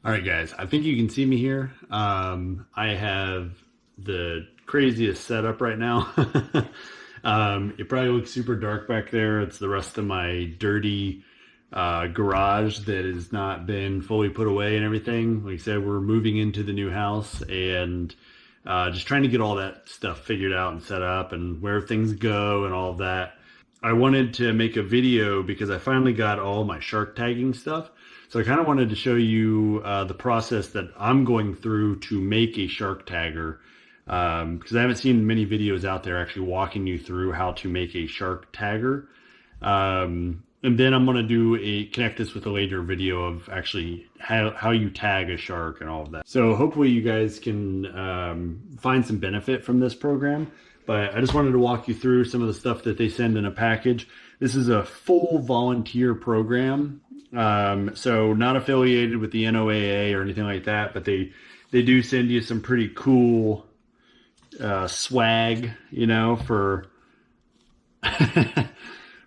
All right, guys, I think you can see me here. I have the craziest setup right now. It probably looks super dark back there. It's the rest of my dirty garage that has not been fully put away and everything. Like I said, we're moving into the new house and just trying to get all that stuff figured out and set up and where things go and all of that. I wanted to make a video because I finally got all my shark tagging stuff. So I kind of wanted to show you the process that I'm going through to make a shark tagger, because I haven't seen many videos out there actually walking you through how to make a shark tagger. And then I'm going to connect this with a later video of actually how you tag a shark and all of that. So hopefully you guys can find some benefit from this program. But I just wanted to walk you through some of the stuff that they send in a package. This is a full volunteer program. So not affiliated with the NOAA or anything like that, but they do send you some pretty cool swag, you know, for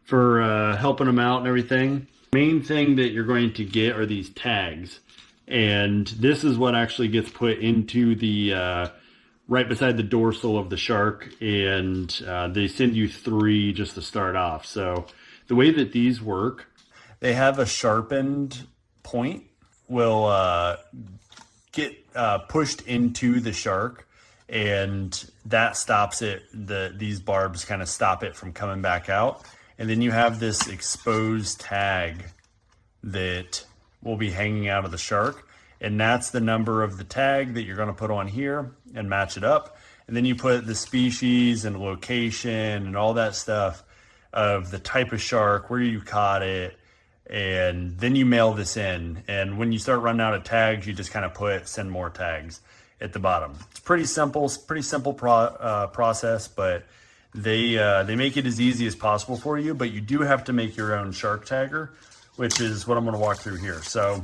for helping them out and everything. Main thing that you're going to get are these tags, and this is what actually gets put into the right beside the dorsal of the shark, and they send you 3 just to start off. So the way that these work, they have a sharpened point will get pushed into the shark, and that stops it. These barbs kind of stop it from coming back out. And then you have this exposed tag that will be hanging out of the shark. And that's the number of the tag that you're going to put on here and match it up. And then you put the species and location and all that stuff of the type of shark, where you caught it, and then you mail this in. And when you start running out of tags, you just kind of send more tags at the bottom. It's pretty simple process, but they make it as easy as possible for you. But you do have to make your own shark tagger, which is what I'm going to walk through here. So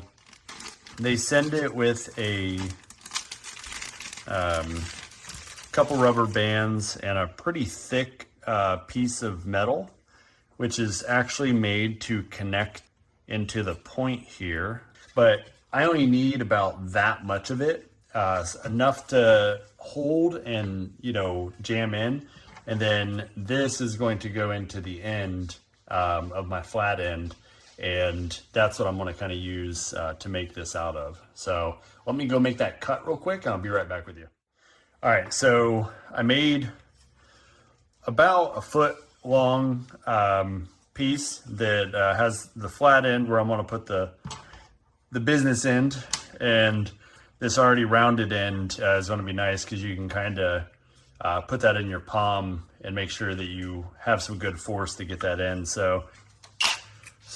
they send it with a couple rubber bands and a pretty thick piece of metal, which is actually made to connect into the point here. But I only need about that much of it, enough to hold and, you know, jam in. And then this is going to go into the end of my flat end. And that's what I'm going to kind of use to make this out of. So let me go make that cut real quick and I'll be right back with you. All right, so I made about a foot long piece that has the flat end where I'm going to put the business end, and this already rounded end is going to be nice because you can kind of put that in your palm and make sure that you have some good force to get that in. So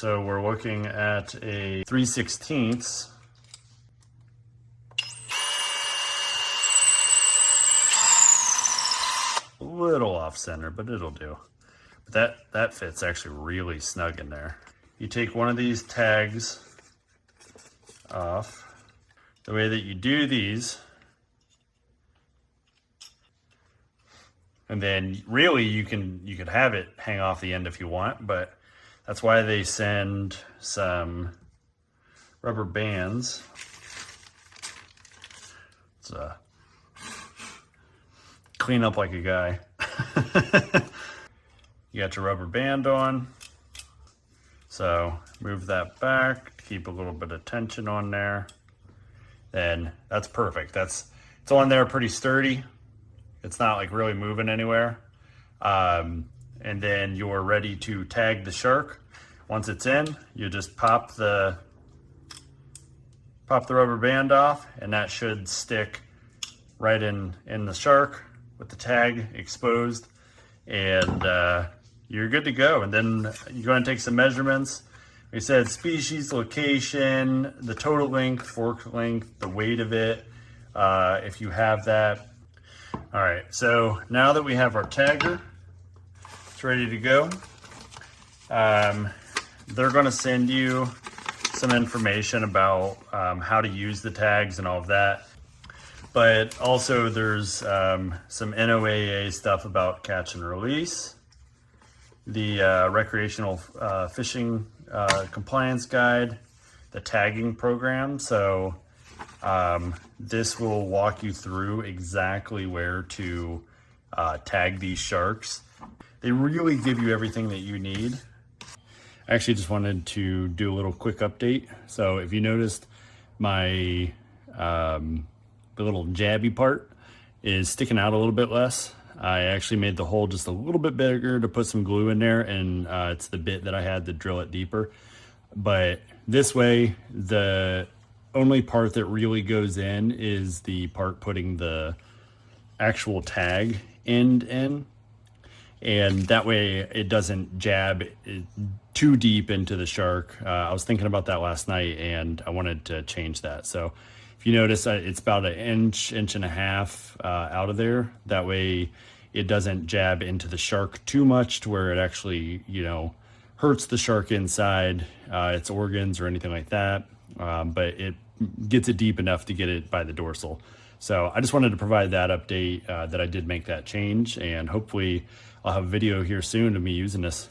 we're looking at a 3/16. A little off center, but it'll do. But that fits actually really snug in there. You take one of these tags off. The way that you do these, and then really you could have it hang off the end if you want, but that's why they send some rubber bands. It's clean up like a guy. You got your rubber band on. So move that back to keep a little bit of tension on there. Then that's perfect. It's on there pretty sturdy. It's not like really moving anywhere. And then you're ready to tag the shark. Once it's in, you just pop the rubber band off, and that should stick right in the shark with the tag exposed, and you're good to go. And then you go and take some measurements. We said species, location, the total length, fork length, the weight of it, if you have that. All right, so now that we have our tagger, it's ready to go. They're gonna send you some information about how to use the tags and all of that. But also there's some NOAA stuff about catch and release, the recreational fishing compliance guide, the tagging program. So This will walk you through exactly where to tag these sharks. They really give you everything that you need. I actually just wanted to do a little quick update. So if you noticed, my the little jabby part is sticking out a little bit less. I actually made the hole just a little bit bigger to put some glue in there, and it's the bit that I had to drill it deeper. But this way, the only part that really goes in is the part putting the actual tag end in. And that way it doesn't jab too deep into the shark. I was thinking about that last night, and I wanted to change that. So if you notice, it's about an inch and a half out of there. That way it doesn't jab into the shark too much to where it actually, you know, hurts the shark inside, its organs or anything like that. But it gets it deep enough to get it by the dorsal. So I just wanted to provide that update that I did make that change, and hopefully I'll have a video here soon of me using this.